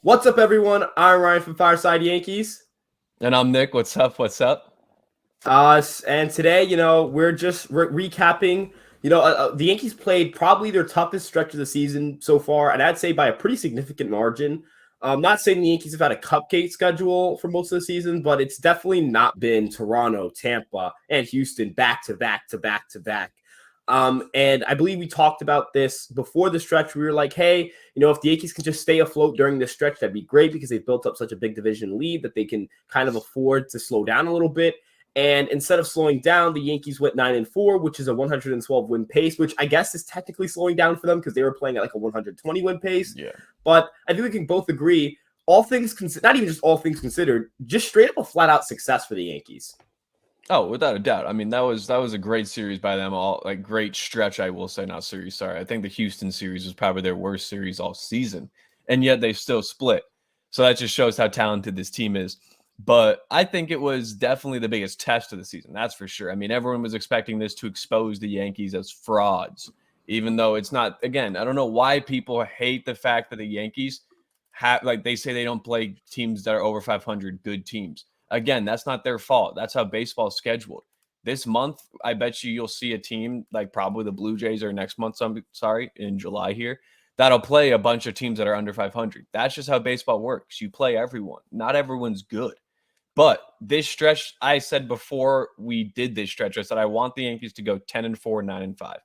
What's up, everyone? I'm Ryan from Fireside Yankees. And I'm Nick. What's up? What's up? And today, we're just recapping. The Yankees played probably their toughest stretch of the season so far, and I'd say by a pretty significant margin. I'm not saying the Yankees have had a cupcake schedule for most of the season, but it's definitely not been Toronto, Tampa, and Houston back to back to back to back. And I believe we talked about this before the stretch. We were like, hey, if the Yankees can just stay afloat during this stretch, that'd be great because they've built up such a big division lead that they can kind of afford to slow down a little bit. And instead of slowing down, the Yankees went 9-4, which is a 112 win pace, which I guess is technically slowing down for them because they were playing at like a 120 win pace. Yeah. But I think we can both agree, all things not even just all things considered, just straight up a flat out success for the Yankees. Oh, without a doubt. I mean, that was a great series by them. All like great stretch, I will say. Not series. Sorry, I think the Houston series was probably their worst series all season, and yet they still split. So that just shows how talented this team is. But I think it was definitely the biggest test of the season. That's for sure. I mean, everyone was expecting this to expose the Yankees as frauds, even though it's not. Again, I don't know why people hate the fact that the Yankees have, like, they say they don't play teams that are over 500 good teams. Again, that's not their fault. That's how baseball is scheduled. This month, I bet you'll see a team like probably the Blue Jays or next month, in July here, that'll play a bunch of teams that are under 500. That's just how baseball works. You play everyone. Not everyone's good. But this stretch, I said before we did this stretch, I said I want the Yankees to go 10-4, 9-5.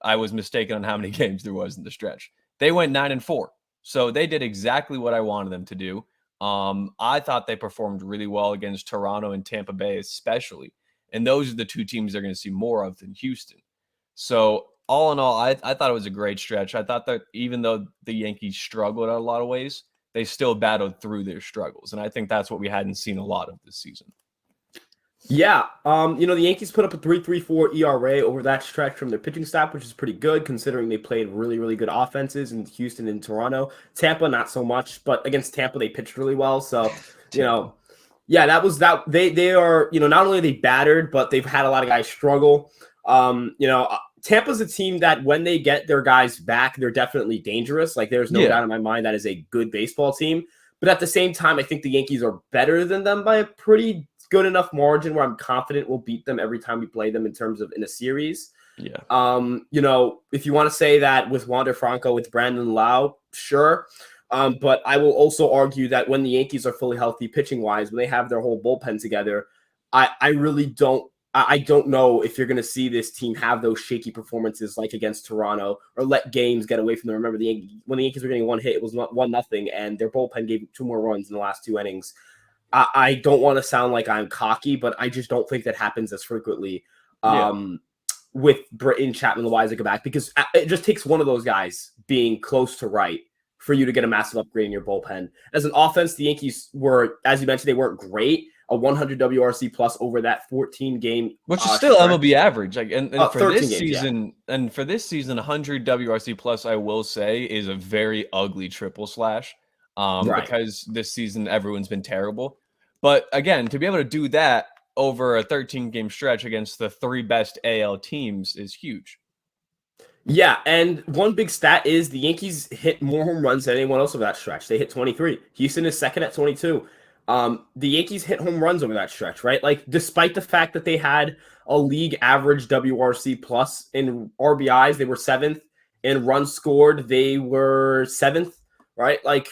I was mistaken on how many games there was in the stretch. They went 9-4. So they did exactly what I wanted them to do. I thought they performed really well against Toronto and Tampa Bay, especially. And those are the two teams they're going to see more of than Houston. So all in all, I thought it was a great stretch. I thought that even though the Yankees struggled in a lot of ways, they still battled through their struggles. And I think that's what we hadn't seen a lot of this season. Yeah, the Yankees put up a 3.34 ERA over that stretch from their pitching staff, which is pretty good considering they played really, really good offenses in Houston and Toronto. Tampa, not so much, but against Tampa, they pitched really well. So, yeah, that was that. They are, not only are they battered, but they've had a lot of guys struggle. Tampa's a team that when they get their guys back, they're definitely dangerous. Like, there's no doubt in my mind that is a good baseball team. But at the same time, I think the Yankees are better than them by a pretty good enough margin where I'm confident we'll beat them every time we play them in terms of in a series. Yeah. If you want to say that with Wander Franco, with Brandon Lau, sure. But I will also argue that when the Yankees are fully healthy pitching wise, when they have their whole bullpen together, I really don't. I don't know if you're going to see this team have those shaky performances like against Toronto or let games get away from them. Remember, when the Yankees were getting one hit, it was 1-0, and their bullpen gave 2 more runs in the last 2 innings. I don't want to sound like I'm cocky, but I just don't think that happens as frequently with Britton, Chapman, Loaiza go back, because it just takes one of those guys being close to right for you to get a massive upgrade in your bullpen. As an offense, the Yankees were, as you mentioned, they weren't great. A 100 WRC plus over that 14 game, which is still stretch. MLB average. Like, and for this games, season, and for this season, 100 WRC plus, I will say, is a very ugly triple slash. Because this season everyone's been terrible. But again, to be able to do that over a 13 game stretch against the 3 best AL teams is huge. Yeah, and one big stat is the Yankees hit more home runs than anyone else over that stretch. They hit 23. Houston is second at 22. The Yankees hit home runs over that stretch, right? Like, despite the fact that they had a league average WRC plus in RBIs, they were 7th. In runs scored, they were 7th, right? Like,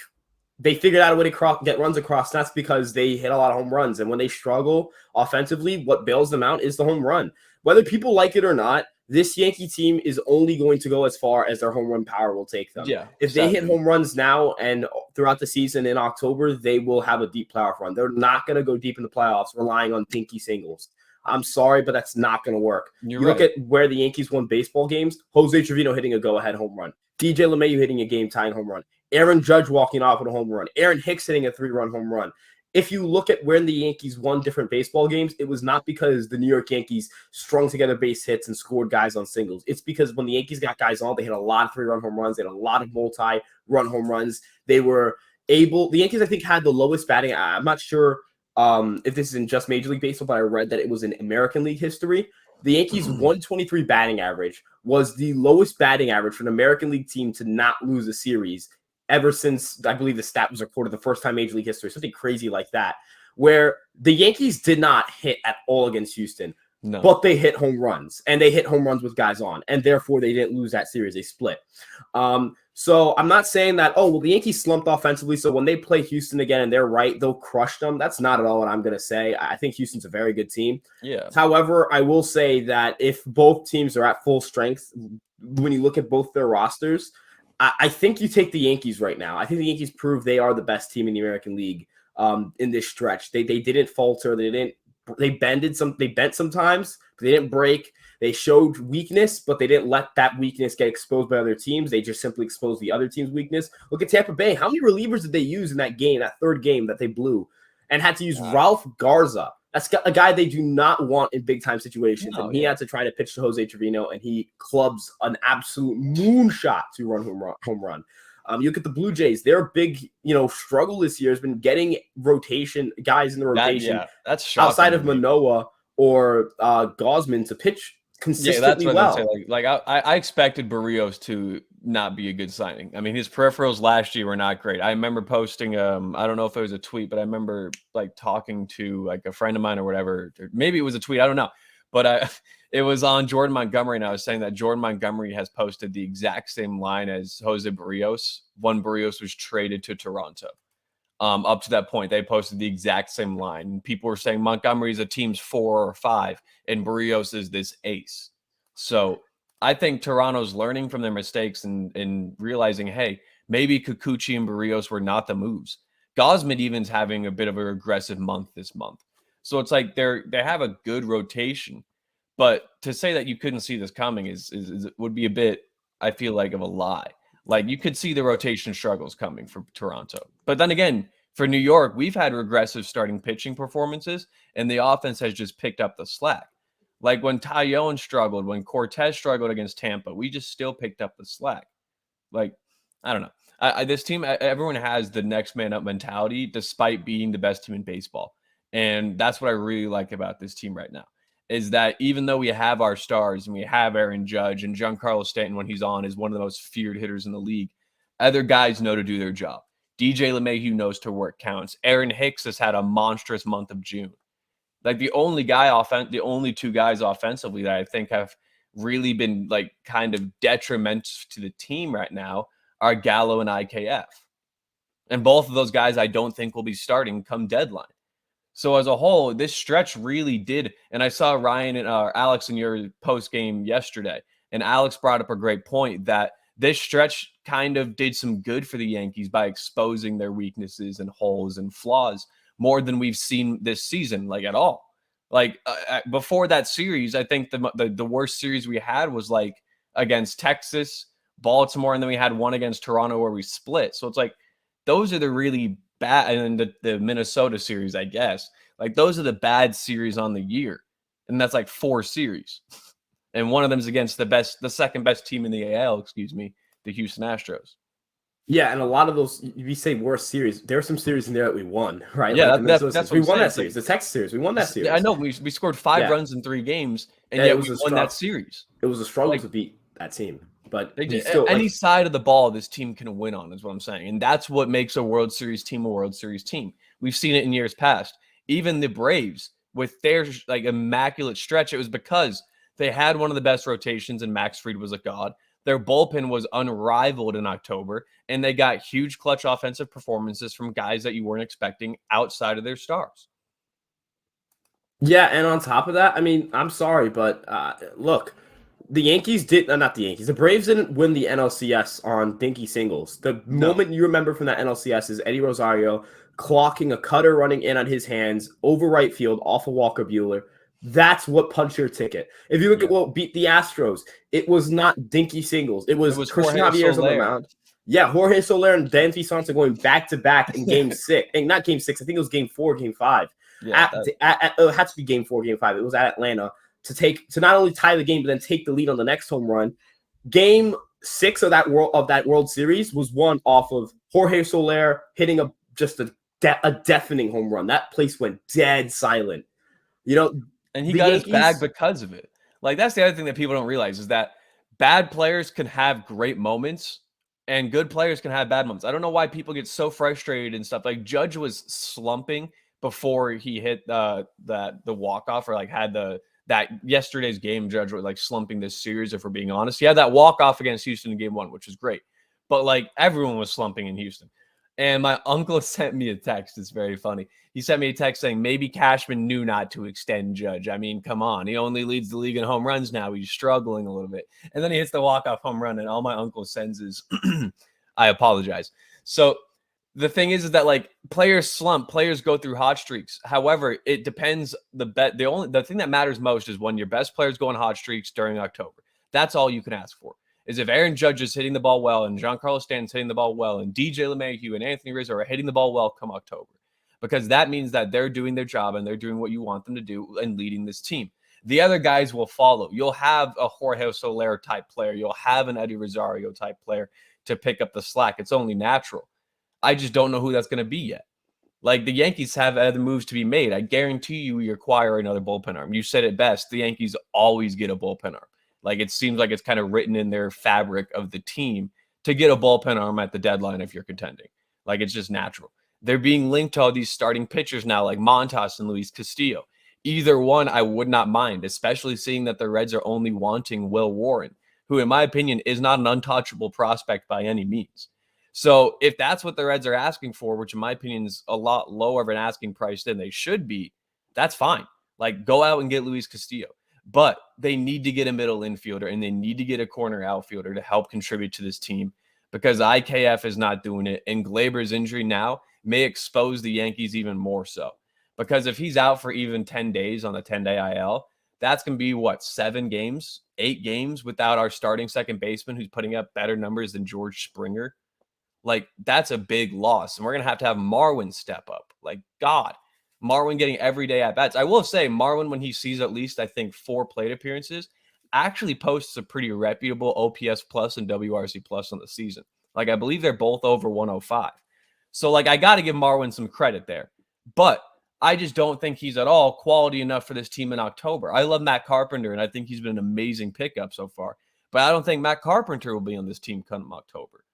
they figured out a way to get runs across. That's because they hit a lot of home runs. And when they struggle offensively, what bails them out is the home run. Whether people like it or not, this Yankee team is only going to go as far as their home run power will take them. Yeah, if they hit home runs now and throughout the season in October, they will have a deep playoff run. They're not going to go deep in the playoffs relying on pinky singles. I'm sorry, but that's not going to work. You look at where the Yankees won baseball games, Jose Trevino hitting a go-ahead home run, DJ LeMahieu hitting a game-tying home run, Aaron Judge walking off with a home run, Aaron Hicks hitting a 3-run home run. If you look at when the Yankees won different baseball games, it was not because the New York Yankees strung together base hits and scored guys on singles. It's because when the Yankees got guys on, they hit a lot of 3-run home runs. They had a lot of multi-run home runs. They were able – the Yankees, I think, had the lowest batting – I'm not sure if this is in just Major League Baseball, but I read that it was in American League history. The Yankees' 123 batting average was the lowest batting average for an American League team to not lose a series ever since I believe the stat was recorded the first time Major League history, something crazy like that, where the Yankees did not hit at all against Houston. No. But they hit home runs, and they hit home runs with guys on, and therefore they didn't lose that series. They split. So I'm not saying that, oh, well, the Yankees slumped offensively, so when they play Houston again and they're right, they'll crush them. That's not at all what I'm going to say. I think Houston's a very good team. Yeah. However, I will say that if both teams are at full strength, when you look at both their rosters, I think you take the Yankees right now. I think the Yankees prove they are the best team in the American League in this stretch. They didn't falter. They bent sometimes, but they didn't break. They showed weakness, but they didn't let that weakness get exposed by other teams. They just simply exposed the other team's weakness. Look at Tampa Bay. How many relievers did they use in that game, that third game that they blew, and had to use Ralph Garza? That's a guy they do not want in big-time situations. And he had to try to pitch to Jose Trevino, and he clubs an absolute moonshot to run home run. You look at the Blue Jays; their big, struggle this year has been getting guys in the rotation. That's shocking outside of Manoah or Gausman to pitch consistently well. I expected Barrios to not be a good signing. I mean, his peripherals last year were not great. I remember posting, I don't know if it was a tweet, but I remember talking to a friend of mine or whatever. Or maybe it was a tweet. I don't know. But it was on Jordan Montgomery, and I was saying that Jordan Montgomery has posted the exact same line as Jose Barrios when Barrios was traded to Toronto. Up to that point, they posted the exact same line. And people were saying Montgomery's a team's 4 or 5, and Barrios is this ace. So I think Toronto's learning from their mistakes and realizing, hey, maybe Kikuchi and Barrios were not the moves. Gausman even's having a bit of a regressive month this month. So it's like they have a good rotation. But to say that you couldn't see this coming would be a bit, I feel like, of a lie. You could see the rotation struggles coming for Toronto. But then again, for New York, we've had regressive starting pitching performances, and the offense has just picked up the slack. When Taillon struggled, when Cortez struggled against Tampa, we just still picked up the slack. I don't know. This team, everyone has the next man up mentality despite being the best team in baseball. And that's what I really like about this team right now, is that even though we have our stars and we have Aaron Judge and Giancarlo Stanton when he's on is one of the most feared hitters in the league, other guys know to do their job. DJ LeMahieu knows to work counts. Aaron Hicks has had a monstrous month of June. The only two guys offensively that I think have really been kind of detriment to the team right now are Gallo and IKF. And both of those guys I don't think will be starting come deadline. So as a whole, this stretch really did. And I saw Ryan and Alex in your post game yesterday, and Alex brought up a great point that this stretch kind of did some good for the Yankees by exposing their weaknesses and holes and flaws more than we've seen this season, at all. Before that series, I think the worst series we had was against Texas, Baltimore, and then we had one against Toronto where we split. So it's those are the really bad, and then the Minnesota series, I guess. Those are the bad series on the year. And that's 4 series. And one of them is against the second best team in the AL, the Houston Astros. Yeah, and a lot of those, you say worst series, there are some series in there that we won, right? Yeah, that's what we won that series. The Texas series, we won that series. I know, we scored 5 runs in 3 games, and yet we won that series. It was a struggle to beat that team. But any side of the ball this team can win on is what I'm saying. And that's what makes a World Series team a World Series team. We've seen it in years past. Even the Braves, with their immaculate stretch, it was because they had one of the best rotations, and Max Fried was a god. Their bullpen was unrivaled in October, and they got huge clutch offensive performances from guys that you weren't expecting outside of their stars. Yeah, and on top of that, I mean, I'm sorry, but look, the Braves didn't win the NLCS on dinky singles. The moment you remember from that NLCS is Eddie Rosario clocking a cutter running in on his hands over right field off of Walker Buehler. That's what punched your ticket. If you look at what beat the Astros, it was not dinky singles. It was Christian Javier's on the mound. Yeah, Jorge Soler and Dansby Swanson going back-to-back in Game 6. And not Game 6. I think it was Game 4, Game 5. Yeah, it had to be Game 4, Game 5. It was at Atlanta to not only tie the game, but then take the lead on the next home run. Game 6 of that World Series was won off of Jorge Soler hitting a deafening home run. That place went dead silent. And he got his bag because of it. That's the other thing that people don't realize is that bad players can have great moments And good players can have bad moments. I don't know why people get so frustrated and stuff. Like Judge was slumping before he hit the walk off, or like had that yesterday's game. Judge was like slumping this series. If we're being honest, he had that walk off against Houston in Game 1, which was great. But like everyone was slumping in Houston. And my uncle sent me a text. It's very funny. He sent me a text saying maybe Cashman knew not to extend Judge. I mean, come on. He only leads the league in home runs now. He's struggling a little bit. And then he hits the walk-off home run, and all my uncle sends is, I apologize. So the thing is that like players slump, players go through hot streaks. However, it depends. The thing that matters most is when your best players go on hot streaks during October. That's all you can ask for. Is if Aaron Judge is hitting the ball well and Giancarlo Stanton's hitting the ball well and DJ LeMahieu and Anthony Rizzo are hitting the ball well come October, because that means that they're doing their job and they're doing what you want them to do and leading this team. The other guys will follow. You'll have a Jorge Soler type player. You'll have an Eddie Rosario type player to pick up the slack. It's only natural. I just don't know who that's going to be yet. Like the Yankees have other moves to be made. I guarantee you acquire another bullpen arm. You said it best. The Yankees always get a bullpen arm. Like it seems like it's kind of written in their fabric of the team to get a bullpen arm at the deadline if you're contending. Like it's just natural. They're being linked to all these starting pitchers now, like Montas and Luis Castillo. Either one I would not mind, especially seeing that the Reds are only wanting Will Warren, who in my opinion is not an untouchable prospect by any means. So if that's what the Reds are asking for, which in my opinion is a lot lower of an asking price than they should be, that's fine. Like go out and get Luis Castillo. But they need to get a middle infielder and they need to get a corner outfielder to help contribute to this team, because IKF is not doing it. And Glaber's injury now may expose the Yankees even more so, because if he's out for even 10 days on the 10-day IL, that's going to be what, 7 games, 8 games without our starting second baseman who's putting up better numbers than George Springer. Like that's a big loss. And we're going to have Marwin step up. Like God. Marwin getting everyday at-bats. I will say Marwin, when he sees at least, I think, 4 plate appearances, actually posts a pretty reputable OPS plus and WRC plus on the season. Like, I believe they're both over 105. So, like, I got to give Marwin some credit there. But I just don't think he's at all quality enough for this team in October. I love Matt Carpenter, and I think he's been an amazing pickup so far. But I don't think Matt Carpenter will be on this team come October.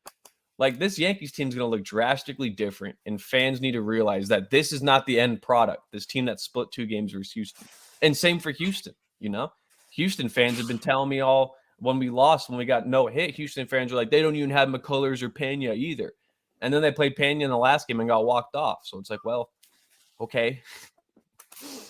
Like this Yankees team is going to look drastically different, and fans need to realize that this is not the end product. This team that split 2 games versus Houston, and same for Houston. You know, Houston fans have been telling me all when we lost, when we got no hit. Houston fans are like they don't even have McCullers or Pena either, and then they played Pena in the last game and got walked off. So it's like, well, okay.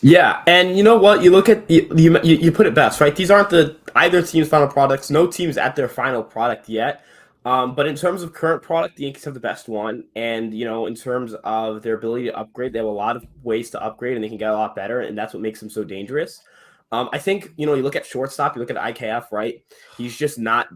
Yeah, and you know what? You look at you put it best, right? These aren't either team's final products. No team's at their final product yet. But in terms of current product, the Yankees have the best one. And, you know, in terms of their ability to upgrade, they have a lot of ways to upgrade and they can get a lot better. And that's what makes them so dangerous. I think, you know, you look at shortstop, you look at IKF, right? He's not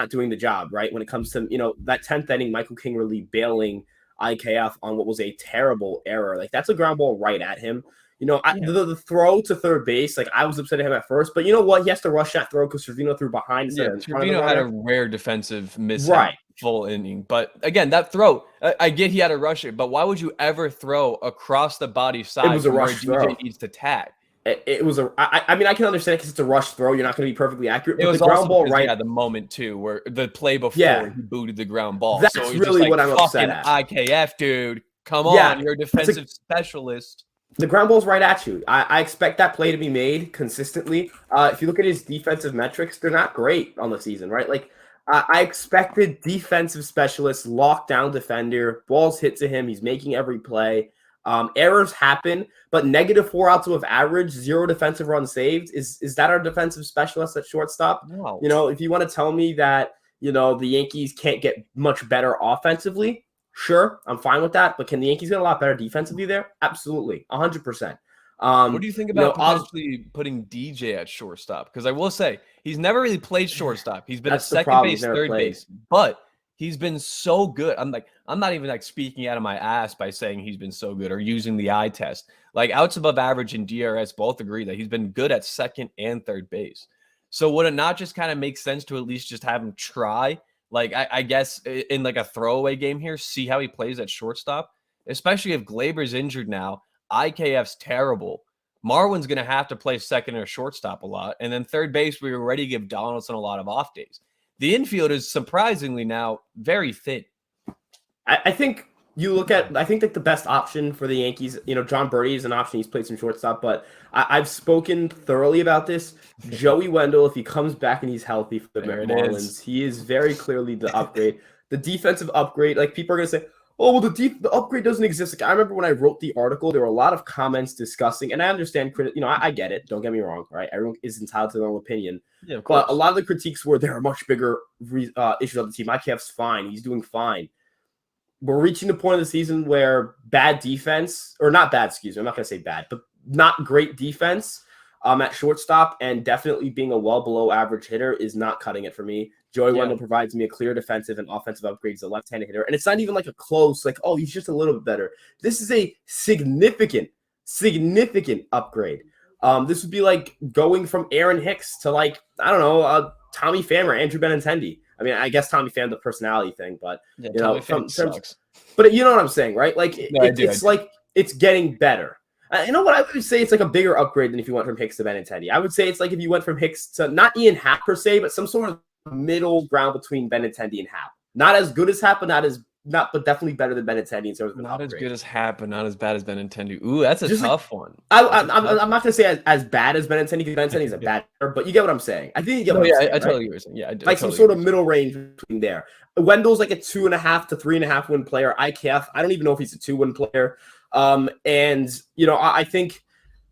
doing the job, right? When it comes to, you know, that 10th inning, Michael King really bailing IKF on what was a terrible error. Like that's a ground ball right at him. You know, the throw to third base, like I was upset at him at first, but you know what? He has to rush that throw because Trevino threw behind instead of in front of the runner. Trevino had a rare defensive mishap full inning. But again, that throw, I get he had to rush it, but why would you ever throw across the body side? It was a rush where throw. DJ needs to tag? It was I mean, I can understand it because it's a rush throw. You're not going to be perfectly accurate. But it was the ground ball right at the moment too, where the play before he booted the ground ball. That's so really what I'm upset at. IKF, dude, come on, you're a defensive specialist. The ground ball's right at you. I expect that play to be made consistently. If you look at his defensive metrics, they're not great on the season, right? Like I expected defensive specialist, lockdown defender, balls hit to him. He's making every play. Errors happen, but -4 outs of average, 0 defensive runs saved. Is that our defensive specialist at shortstop? No. You know, if you want to tell me that, you know, the Yankees can't get much better offensively, sure, I'm fine with that. But can the Yankees get a lot better defensively there? Absolutely, 100%. What do you think about potentially putting DJ at shortstop? Because I will say he's never really played shortstop. He's been a second base, third base, but he's been so good. I'm not even like speaking out of my ass by saying he's been so good or using the eye test. Like outs above average and DRS both agree that he's been good at second and third base. So would it not just kind of make sense to at least just have him try? Like, I guess in like a throwaway game here, see how he plays at shortstop, especially if Glaber's injured now. IKF's terrible. Marwin's going to have to play second or shortstop a lot. And then third base, we already give Donaldson a lot of off days. the infield is surprisingly now very thin. I think I think that the best option for the Yankees, John Birdie is an option. He's played some shortstop, but I've spoken thoroughly about this. Joey Wendell, if he comes back and he's healthy for the Marlins, he is very clearly the upgrade. The defensive upgrade, like people are going to say, oh, well, the upgrade doesn't exist. Like, I remember when I wrote the article, there were a lot of comments discussing, and I understand, I get it. Don't get me wrong, right? Everyone is entitled to their own opinion. Yeah, of course. But a lot of the critiques were there are much bigger issues of the team. IKF's fine. He's doing fine. We're reaching the point of the season where bad defense, or not bad, excuse me, I'm not going to say bad, but not great defense at shortstop, and definitely being a well below average hitter is not cutting it for me. Joey Wendell provides me a clear defensive and offensive upgrade. He's a left-handed hitter, and it's not even like a close, like, oh, he's just a little bit better. This is a significant upgrade. This would be like going from Aaron Hicks to, like, I don't know, Tommy Pham or Andrew Benintendi. I mean, I guess Tommy Pham, the personality thing, but Tommy Pham sucks. But you know what I'm saying, right? Like, it's like it's getting better. You know what I would say? It's like a bigger upgrade than if you went from Hicks to Benintendi. I would say it's like if you went from Hicks to not Ian Happ per se, but some sort of middle ground between Benintendi and Happ. Not as good as Happ, but but definitely better than Benintendi in terms of not as good as Happ, but not as bad as Benintendi. Ooh, that's a tough one. I'm not gonna say as bad as Benintendi, because Benintendi is a bad player, but you get what I'm saying. I think you get what I'm saying. I totally get what you're saying. Yeah, I like some sort of middle range between there. Wendell's like a 2.5 to 3.5 win player. IKF, I don't even know if he's a 2-win player. I think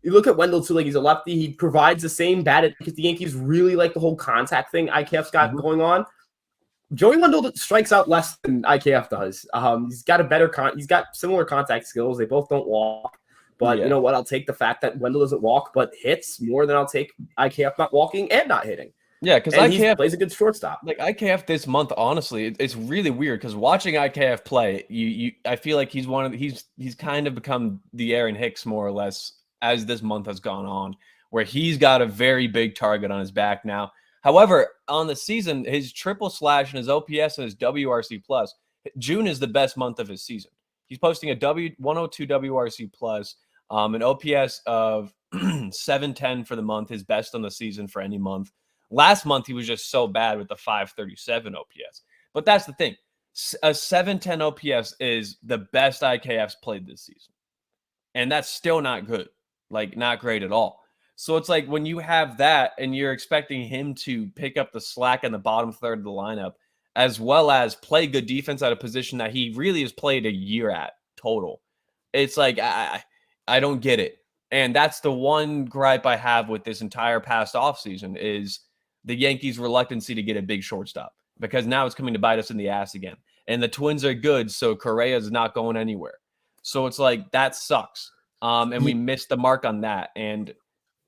you look at Wendell too, like he's a lefty. He provides the same bat because the Yankees really like the whole contact thing IKF's got going on. Joey Wendell strikes out less than IKF does. He's got a better he's got similar contact skills. They both don't walk. But you know what? I'll take the fact that Wendell doesn't walk but hits more than I'll take IKF not walking and not hitting. Yeah, because IKF plays a good shortstop. Like IKF this month, honestly, it's really weird because watching IKF play, I feel like he's kind of become the Aaron Hicks more or less as this month has gone on, where he's got a very big target on his back now. However, on the season, his triple slash and his OPS and his WRC plus, June is the best month of his season. He's posting a 102 WRC plus, an OPS of 710 for the month, his best on the season for any month. Last month, he was just so bad with the 537 OPS. But that's the thing. A 710 OPS is the best IKF's played this season. And that's still not good. Like, not great at all. So it's like when you have that and you're expecting him to pick up the slack in the bottom third of the lineup, as well as play good defense at a position that he really has played a year at total. It's like, I don't get it. And that's the one gripe I have with this entire past offseason is the Yankees' reluctancy to get a big shortstop, because now it's coming to bite us in the ass again. And the Twins are good, so Correa is not going anywhere. So it's like, that sucks. And we missed the mark on that. And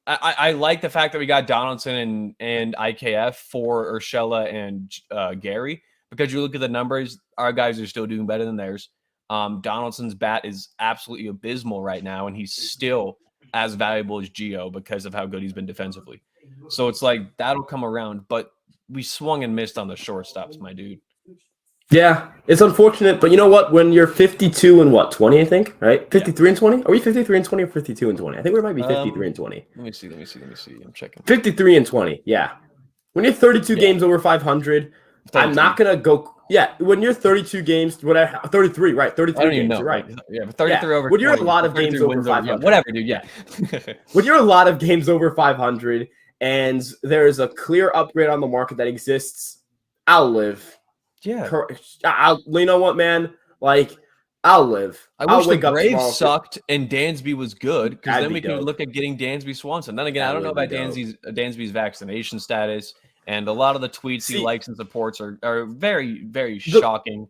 I like the fact that we got Donaldson and IKF for Urshela and Gary, because you look at the numbers, our guys are still doing better than theirs. Donaldson's bat is absolutely abysmal right now, and he's still as valuable as Gio because of how good he's been defensively. So it's like, that'll come around, but we swung and missed on the shortstops, my dude. Yeah, it's unfortunate, but you know what? When you're 52 and 20, I think, right? 53 and 20? Are we 53 and 20 or 52 and 20? I think we might be 53 and 20. Let me see. I'm checking. 53 and 20, yeah. When you're 32 games over 500, 32. I'm not going to go. Yeah, when you're 32 games, whatever, 33, right? 33 games, know. Right? Yeah, but 33 over. When you're a lot of games over 500, whatever, dude. Yeah. When you're a lot of games over 500, and there is a clear upgrade on the market that exists, I'll live. Yeah. You know what, man? Like, I'll live. I wish the Braves sucked and Dansby was good, because then we could look at getting Dansby Swanson. Then again, I don't know about Dansby's vaccination status, and a lot of the tweets he likes and supports are very, very shocking.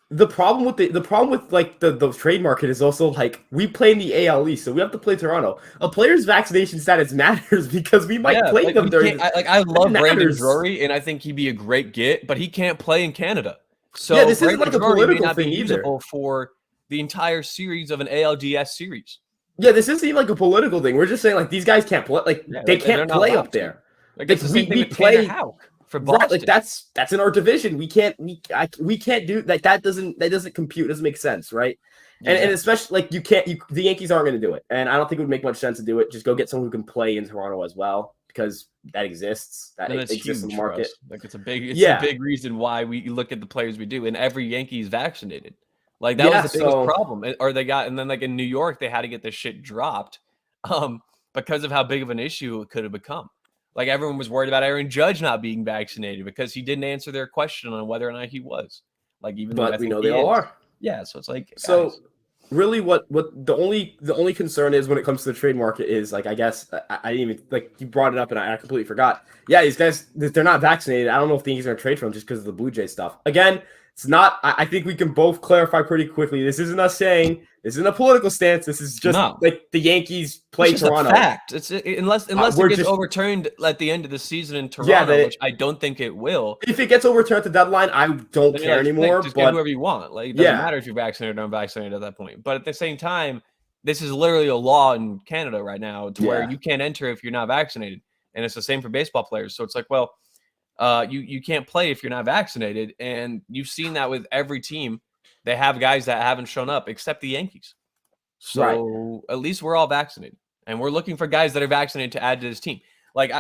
The problem with like the trade market is also like we play in the AL East, so we have to play Toronto. A player's vaccination status matters because we might play them during. I love Brandon Drury, and I think he'd be a great get, but he can't play in Canada. So yeah, this isn't like a political thing either. For the entire series of an ALDS series. Yeah, this isn't even like a political thing. We're just saying like these guys can't play. Like they can't play up there. Like we play for Boston. Right, like that's in our division. We can't do like that. Doesn't compute. It doesn't make sense, right? And especially like the Yankees aren't going to do it, and I don't think it would make much sense to do it. Just go get someone who can play in Toronto as well, because that exists. That And that's exists in the huge for market. us. Like it's a big reason why we look at the players we do. And every Yankee is vaccinated. Like that was the biggest problem. Or they got, and then like in New York, they had to get this shit dropped because of how big of an issue it could have become. Like everyone was worried about Aaron Judge not being vaccinated because he didn't answer their question on whether or not he was. Like even though I think they all are. Yeah, so it's like so. Really, what the only concern is when it comes to the trade market is like I guess I didn't even like you brought it up and I completely forgot. Yeah, these guys they're not vaccinated. I don't know if the Yankees are going to trade for them just because of the Blue Jay stuff. Again, it's not. I think we can both clarify pretty quickly. This isn't us saying this isn't a political stance. This is just like the Yankees play it's Toronto. A fact. It's unless it gets overturned at the end of the season in Toronto, which I don't think it will. If it gets overturned at the deadline, I don't care anymore. Just get whoever you want. Like it doesn't matter if you're vaccinated or unvaccinated at that point. But at the same time, this is literally a law in Canada right now to where you can't enter if you're not vaccinated, and it's the same for baseball players. So it's like, well, you can't play if you're not vaccinated, and you've seen that with every team. They have guys that haven't shown up except the Yankees. So at least we're all vaccinated, and we're looking for guys that are vaccinated to add to this team. Like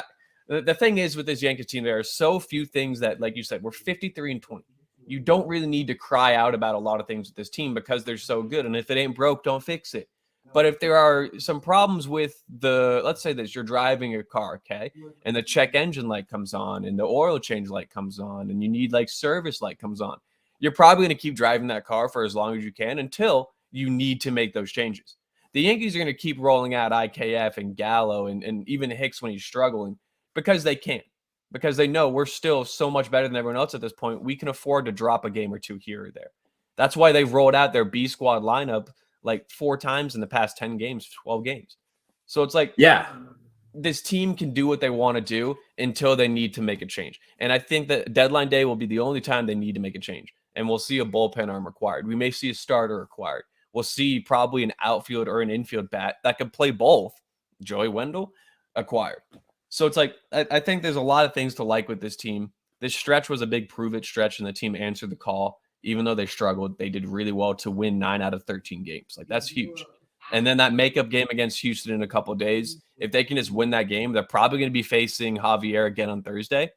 the thing is with this Yankees team, there are so few things that, like you said, we're 53-20. You don't really need to cry out about a lot of things with this team because they're so good. And if it ain't broke, don't fix it. But if there are some problems with let's say this, you're driving your car, okay, and the check engine light comes on and the oil change light comes on and you need like service light comes on, you're probably going to keep driving that car for as long as you can until you need to make those changes. The Yankees are going to keep rolling out IKF and Gallo and even Hicks when he's struggling because they can, because they know we're still so much better than everyone else at this point. We can afford to drop a game or two here or there. That's why they've rolled out their B squad lineup like 4 times in the past 10 games, 12 games. So it's like, this team can do what they want to do until they need to make a change. And I think that deadline day will be the only time they need to make a change. And we'll see a bullpen arm required. We may see a starter required. We'll see probably an outfield or an infield bat that could play both. Joey Wendell acquired. So it's like, I think there's a lot of things to like with this team. This stretch was a big prove-it stretch, and the team answered the call. Even though they struggled, they did really well to win 9 out of 13 games. Like, that's huge. And then that makeup game against Houston in a couple of days, if they can just win that game, they're probably going to be facing Javier again on Thursday.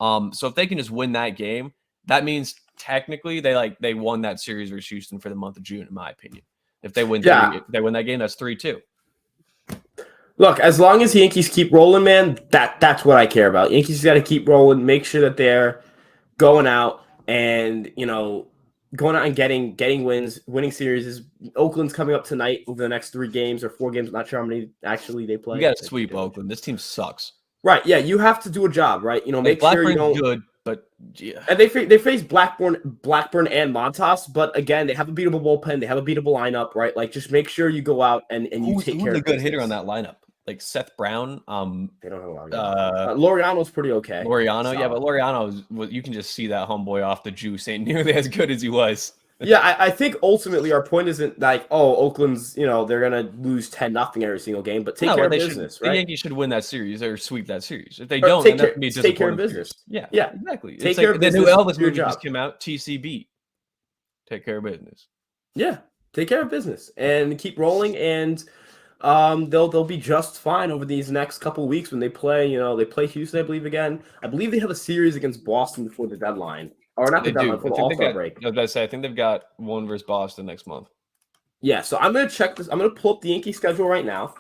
So if they can just win that game, that means technically they won that series versus Houston for the month of June, in my opinion. If they win, if they win that game, that's 3-2. Look, as long as the Yankees keep rolling, man, that's what I care about. Yankees got to keep rolling, make sure that they're going out and, going out and getting wins, winning series. Oakland's coming up tonight over the next 3 games or 4 games. I'm not sure how many actually they play. You got to sweep Oakland. This team sucks. Right, yeah, you have to do a job, right? Make sure you don't. Good, but yeah. And they face Blackburn and Montas, but again, they have a beatable bullpen, they have a beatable lineup, right? Like, just make sure you go out and you take care of the good hitter on that lineup. Like Seth Brown. They don't have a lot. Laureano's pretty okay. Laureano, yeah, but Laureano, you can just see that homeboy off the juice ain't nearly as good as he was. Yeah, I think ultimately our point isn't like, Oakland's, they're gonna lose 10-0 every single game, but take care of business, right? The Yankees should win that series or sweep that series. If they don't, then that can be disappointing. Take care of business. Yeah, exactly. Take care of business. The new Elvis movie just came out. TCB. Take care of business. Yeah, take care of business and keep rolling, and they'll be just fine over these next couple of weeks when they play. They play Houston, I believe, again. I believe they have a series against Boston before the deadline. Or not the deadline, for the All-Star break. I was about to say, I think they've got one versus Boston next month. Yeah, so I'm going to check this. I'm going to pull up the Yankee schedule right now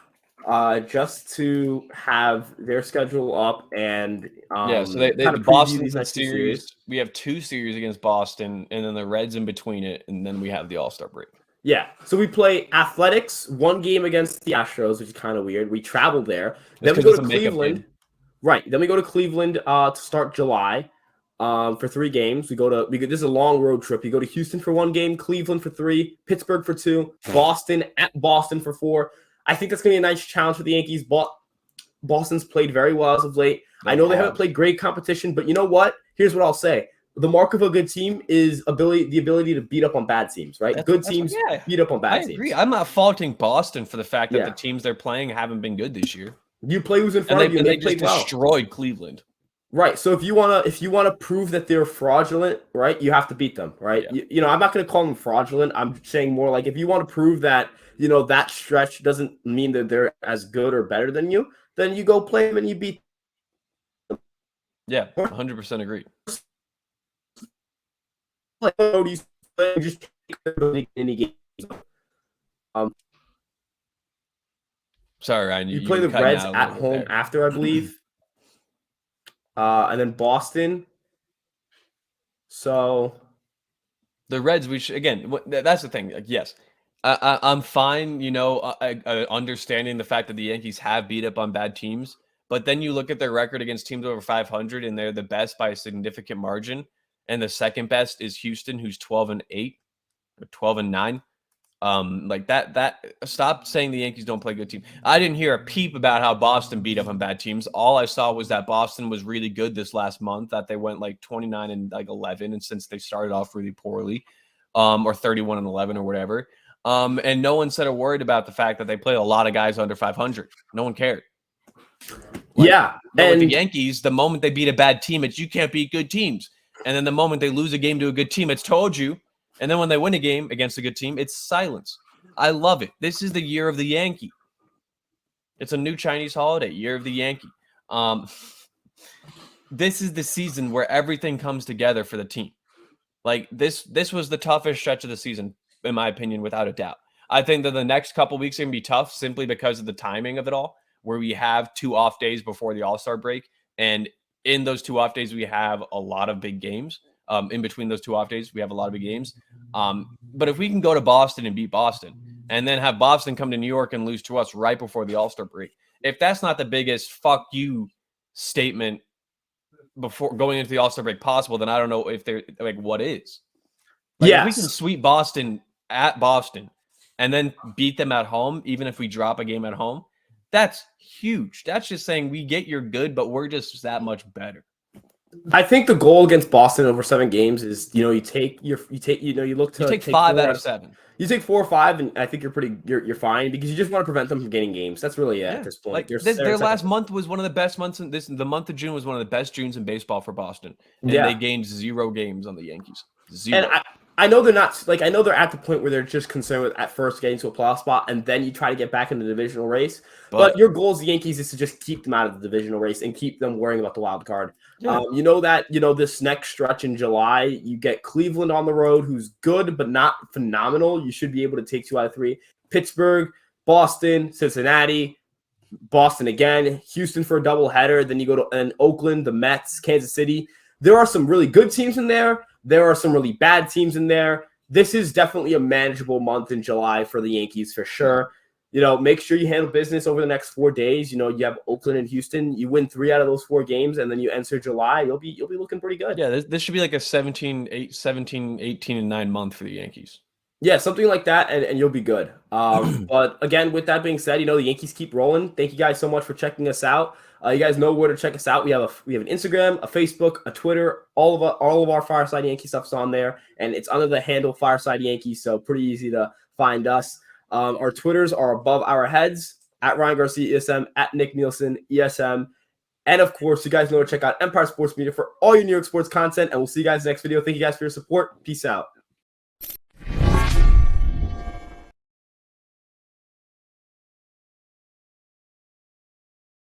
just to have their schedule up. And so they the Boston series. We have 2 series against Boston, and then the Reds in between it, and then we have the All-Star break. Yeah, so we play Athletics, 1 game against the Astros, which is kind of weird. We travel there. Then we go to Cleveland. Right, then we go to Cleveland to start July. For 3 games, this is a long road trip. You go to Houston for 1 game, Cleveland for 3, Pittsburgh for 2, Boston at Boston for 4. I think that's going to be a nice challenge for the Yankees. Boston's played very well as of late. I know they haven't played great competition, but you know what? Here's what I'll say. The mark of a good team is the ability to beat up on bad teams, right? Good teams beat up on bad teams. I agree. I'm not faulting Boston for the fact that the teams they're playing haven't been good this year. You play who's in front of you, and they just destroyed Cleveland. Right. So if you wanna prove that they're fraudulent, right, you have to beat them, right? Yeah. I'm not gonna call them fraudulent. I'm saying more like if you want to prove that that stretch doesn't mean that they're as good or better than you, then you go play them and you beat Yeah, 100% agree. Just any game. Sorry, Ryan, You you play were the cutting Reds out a at little bit home there. after, I believe, and then Boston. So The Reds, we should again. That's the thing. Like, yes, I'm fine. Understanding the fact that the Yankees have beat up on bad teams, but then you look at their record against teams over 500, and they're the best by a significant margin. And the second best is Houston, who's 12-8 or 12-9. Like that. Stop saying the Yankees don't play good teams. I didn't hear a peep about how Boston beat up on bad teams. All I saw was that Boston was really good this last month. That they went like 29-11, and since they started off really poorly, or 31-11 or whatever. And no one said a word about the fact that they played a lot of guys under 500. No one cared. yeah, but with the and Yankees, the moment they beat a bad team, it's you can't beat good teams. And then the moment they lose a game to a good team, it's told you. And then when they win a game against a good team, it's silence. I love it. This is the year of the Yankee. It's a new Chinese holiday, year of the Yankee. This is the season where everything comes together for the team. Like this was the toughest stretch of the season, in my opinion, without a doubt. I think that the next couple weeks are going to be tough simply because of the timing of it all, where we have 2 off days before the All-Star break. And in those 2 off days, we have a lot of big games. In between those 2 off days, we have a lot of big games. But if we can go to Boston and beat Boston and then have Boston come to New York and lose to us right before the All-Star break, if that's not the biggest fuck you statement before going into the All-Star break possible, then I don't know if they're like, what is? Like, if we can sweep Boston at Boston and then beat them at home, even if we drop a game at home, that's huge. That's just saying we get your good, but we're just that much better. I think the goal against Boston over 7 games is, you look to You take 5 4 out of 7. You take 4 or 5, and I think you're fine because you just want to prevent them from getting games. That's really it at this point. Like their last month was one of the best months in this. The month of June was one of the best Junes in baseball for Boston, and they gained 0 games on the Yankees. 0. And I know they're not like I know they're at the point where they're just concerned with at first getting to a playoff spot, and then you try to get back in the divisional race. But your goal as the Yankees is to just keep them out of the divisional race and keep them worrying about the wild card. Yeah. This next stretch in July, you get Cleveland on the road, who's good but not phenomenal. You should be able to take 2 out of 3. Pittsburgh, Boston, Cincinnati, Boston again, Houston for a doubleheader. Then you go to Oakland, the Mets, Kansas City. There are some really good teams in there. There are some really bad teams in there. This is definitely a manageable month in July for the Yankees for sure. Make sure you handle business over the next 4 days. You have Oakland and Houston. You win 3 out of those 4 games, and then you enter July. You'll be looking pretty good. Yeah, this should be like a 17, 18, and 9 month for the Yankees. Yeah, something like that, and you'll be good. But again, with that being said, the Yankees keep rolling. Thank you guys so much for checking us out. You guys know where to check us out. We have an Instagram, a Facebook, a Twitter. All of our Fireside Yankee stuff's on there, and it's under the handle Fireside Yankees, so pretty easy to find us. Our Twitters are above our heads, at Ryan Garcia ESM, at Nick Nielsen ESM. And of course, you guys know to check out Empire Sports Media for all your New York sports content, and we'll see you guys next video. Thank you guys for your support. Peace out.